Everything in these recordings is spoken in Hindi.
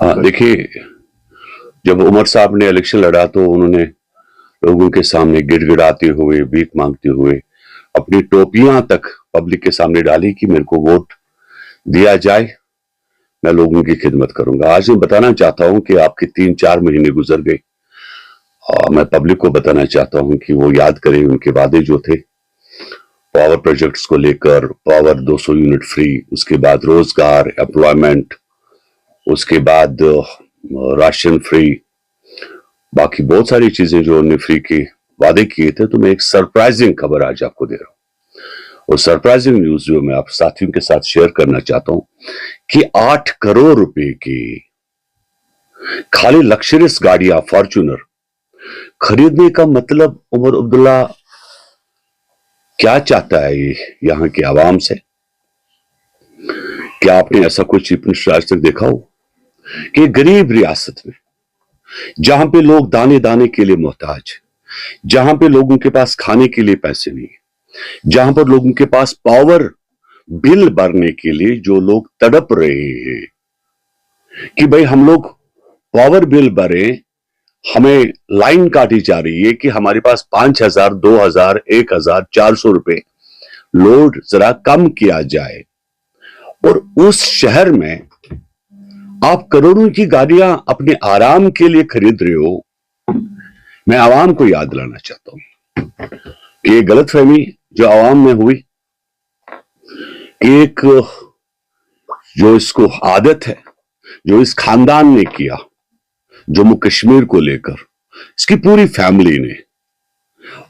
हाँ, देखिए, जब उमर साहब ने इलेक्शन लड़ा तो उन्होंने लोगों के सामने गिड़गिड़ाते हुए, भीख मांगते हुए अपनी टोपियां तक पब्लिक के सामने डाली कि मेरे को वोट दिया जाए, मैं लोगों की खिदमत करूंगा। आज मैं बताना चाहता हूं कि आपके 3-4 महीने गुजर गए और मैं पब्लिक को बताना चाहता हूं कि वो याद करें उनके वादे जो थे पावर प्रोजेक्ट्स को लेकर। पावर 200 यूनिट फ्री, उसके बाद रोजगार, एम्प्लॉयमेंट, उसके बाद राशन फ्री, बाकी बहुत सारी चीजें जो उन्होंने फ्री के वादे किए थे। तो मैं एक सरप्राइजिंग खबर आज आपको दे रहा हूं और सरप्राइजिंग न्यूज जो मैं आप साथियों के साथ शेयर करना चाहता हूं कि 8 करोड़ रुपए की खाली लग्जरियस गाड़ियां फॉर्च्यूनर खरीदने का मतलब उमर अब्दुल्ला क्या चाहता है ये यहां की आवाम से? क्या आपने ऐसा कोई चीफ मिनिस्टर आज तक देखा हो कि गरीब रियासत में, जहां पे लोग दाने दाने के लिए मोहताज, जहां पे लोगों के पास खाने के लिए पैसे नहीं है, जहां पर लोगों के पास पावर बिल भरने के लिए जो लोग तड़प रहे हैं कि भाई हम लोग पावर बिल भरे, हमें लाइन काटी जा रही है कि हमारे पास 5,000, 2,000, 1,000, 400 रुपए लोड जरा कम किया जाए। और उस शहर में आप करोड़ों की गाड़ियां अपने आराम के लिए खरीद रहे हो। मैं आवाम को याद दिलाना चाहता हूं कि ये गलतफहमी जो आवाम में हुई, एक जो इसको आदत है, जो इस खानदान ने किया जम्मू कश्मीर को लेकर, इसकी पूरी फैमिली ने,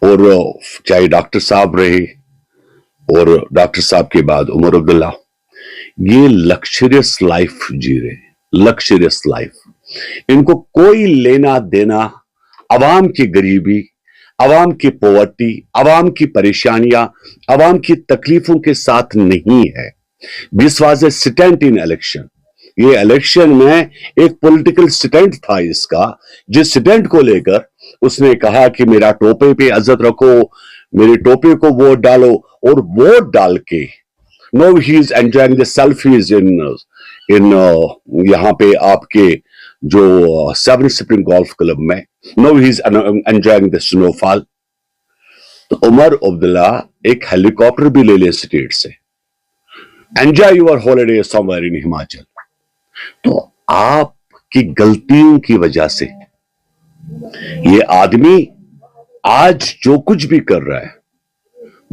और चाहे डॉक्टर साहब रहे और डॉक्टर साहब के बाद उमर अब्दुल्ला, ये लग्जरियस लाइफ जी रहे, लग्जरियस लाइफ। इनको कोई लेना देना अवाम की गरीबी, अवाम की पॉवर्टी, अवाम की परेशानियां, अवाम की तकलीफों के साथ नहीं है। This was a stunt in election. ये इलेक्शन में एक पॉलिटिकल स्टंट था इसका, जिस स्टंट को लेकर उसने कहा कि मेरा टोपे पे इज्जत रखो, मेरे टोपे को वोट डालो, और वोट डाल के now he is enjoying the selfies in यहां पे आपके जो सेवन स्प्रिंग गोल्फ क्लब में, no he is enjoying the snowfall. तो उमर अब्दुल्ला एक हेलीकॉप्टर भी ले ले स्टेट से, enjoy your holiday somewhere in Himachal. तो आपकी गलतियों की वजह से ये आदमी आज जो कुछ भी कर रहा है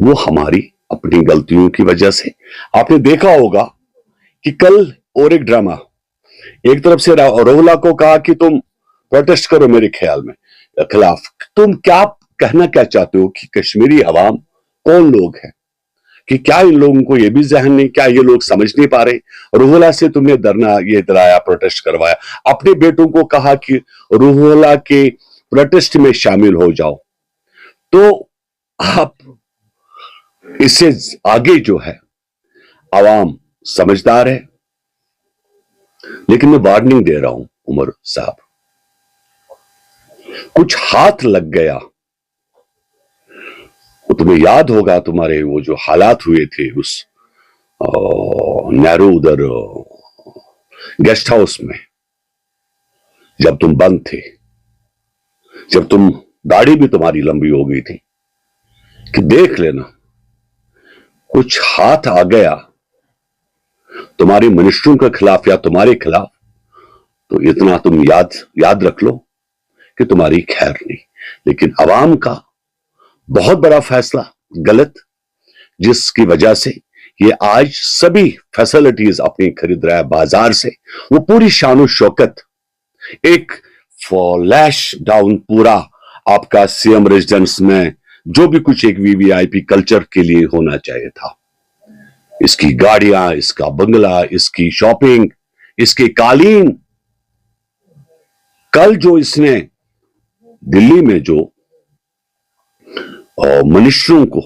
वो हमारी अपनी गलतियों की वजह से। आपने देखा होगा कि कल और एक ड्रामा, एक तरफ से रोहला को कहा कि तुम प्रोटेस्ट करो मेरे ख्याल में खिलाफ। तुम क्या कहना क्या चाहते हो कि कश्मीरी अवाम कौन लोग हैं? कि क्या इन लोगों को ये भी जहन नहीं, क्या ये लोग समझ नहीं पा रहे? रोहला से तुमने धरना ये दिलाया, प्रोटेस्ट करवाया, अपने बेटों को कहा कि रोहला के प्रोटेस्ट में शामिल हो जाओ। तो आप इससे आगे जो है आवाम समझदार है, लेकिन मैं वार्निंग दे रहा हूं उमर साहब, कुछ हाथ लग गया। वो तुम्हें याद होगा, तुम्हारे वो जो हालात हुए थे उस नेहरू उधर गेस्ट हाउस में, जब तुम बंद थे, जब तुम दाढ़ी भी तुम्हारी लंबी हो गई थी, कि देख लेना कुछ हाथ आ गया तुम्हारे मिनिस्टरों के खिलाफ या तुम्हारे खिलाफ, तो इतना तुम याद रख लो कि तुम्हारी खैर नहीं। लेकिन अवाम का बहुत बड़ा फैसला गलत, जिसकी वजह से ये आज सभी फैसिलिटीज अपनी खरीद रहा है बाजार से। वो पूरी शान शौकत, एक फ्लैश डाउन पूरा आपका सीएम रेजिडेंस में जो भी कुछ एक वीवीआईपी कल्चर के लिए होना चाहिए था, इसकी गाड़ियां, इसका बंगला, इसकी शॉपिंग, इसके कालीन। कल जो इसने दिल्ली में जो मिनिस्टरों को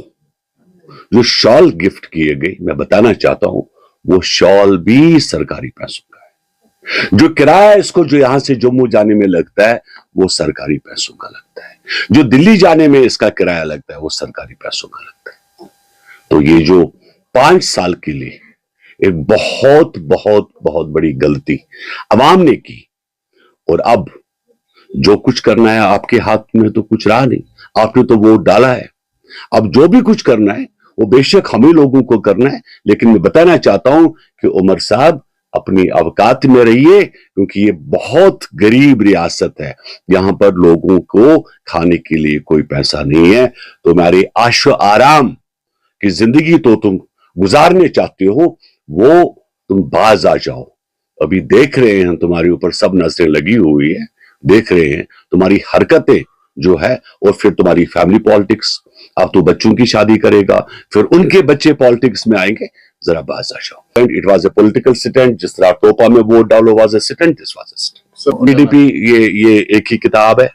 जो शॉल गिफ्ट किए गए, मैं बताना चाहता हूं वो शॉल भी सरकारी पैसों का है। जो किराया इसको जो यहां से जम्मू जाने में लगता है वो सरकारी पैसों का लगता है। जो दिल्ली जाने में इसका किराया लगता है वो सरकारी पैसों का लगता है। तो ये जो 5 साल के लिए एक बहुत बहुत बहुत बड़ी गलती अवाम ने की। और अब जो कुछ करना है आपके हाथ में तो कुछ रहा नहीं, आपने तो वोट डाला है। अब जो भी कुछ करना है वो बेशक हमें लोगों को करना है, लेकिन मैं बताना चाहता हूं कि उमर साहब अपनी औकात में रहिए, क्योंकि ये बहुत गरीब रियासत है, यहां पर लोगों को खाने के लिए कोई पैसा नहीं है। तो हमारे आशो आराम की जिंदगी तो तुम गुजारने चाहते हो, वो तुम बाज आ जाओ। अभी देख रहे हैं तुम्हारे ऊपर सब नजरें लगी हुई है, देख रहे हैं तुम्हारी हरकतें जो है, और फिर तुम्हारी फैमिली पॉलिटिक्स। अब तो बच्चों की शादी करेगा, फिर उनके बच्चे पॉलिटिक्स में आएंगे, जरा बाज आ जाओ। It was a political stunt, जिस तरह टोपा में वोट डालो was a stunt, this was a stunt. PDP ये एक ही किताब है,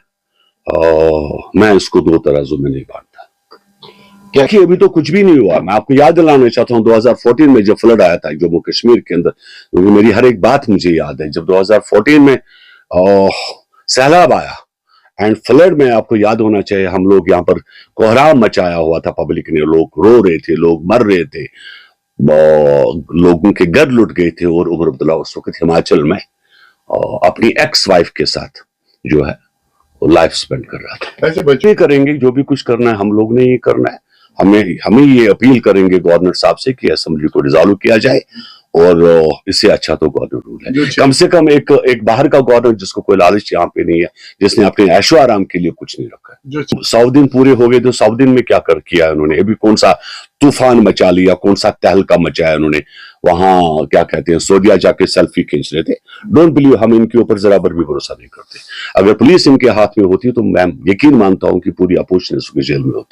मैं इसको दो तराजू में नहीं बांटता। क्योंकि अभी तो कुछ भी नहीं हुआ। मैं आपको याद दिलाना चाहता हूं 2014 में जब फ्लड आया था जम्मू कश्मीर के अंदर, क्योंकि मेरी हर एक बात मुझे याद है। जब 2014 में सैलाब आया एंड फ्लड में, आपको याद होना चाहिए, हम लोग यहाँ पर कोहराम मचाया हुआ था, पब्लिक ने, लोग रो रहे थे, लोग मर रहे थे, लोगों के घर लुट गए थे। और उमर अब्दुल्ला उस वक्त हिमाचल में अपनी एक्स वाइफ के साथ जो है वो लाइफ स्पेंड कर रहा था। ऐसे बच्चे करेंगे, जो भी कुछ करना है हम लोग ने ये करना है। हमें ये अपील करेंगे गवर्नर साहब से कि असेंबली को डिसॉल्व किया जाए, और इससे अच्छा तो गवर्नर रूल है। कम से कम एक बाहर का गवर्नर जिसको कोई लालच यहाँ पे नहीं है, जिसने अपने ऐशो आराम के लिए कुछ नहीं रखा है। 100 दिन पूरे हो गए, तो 100 दिन में क्या किया है उन्होंने? अभी कौन सा तूफान मचा लिया, कौन सा तहलका मचाया उन्होंने? वहां क्या कहते हैं, सऊदीया जाके सेल्फी खींच रहे थे। डोंट बिलीव, हम इनके ऊपर जरा भर भी भरोसा नहीं करते। अगर पुलिस इनके हाथ में होती तो मैं यकीन मानता हूं कि पूरी अपोजिशन जेल में होती।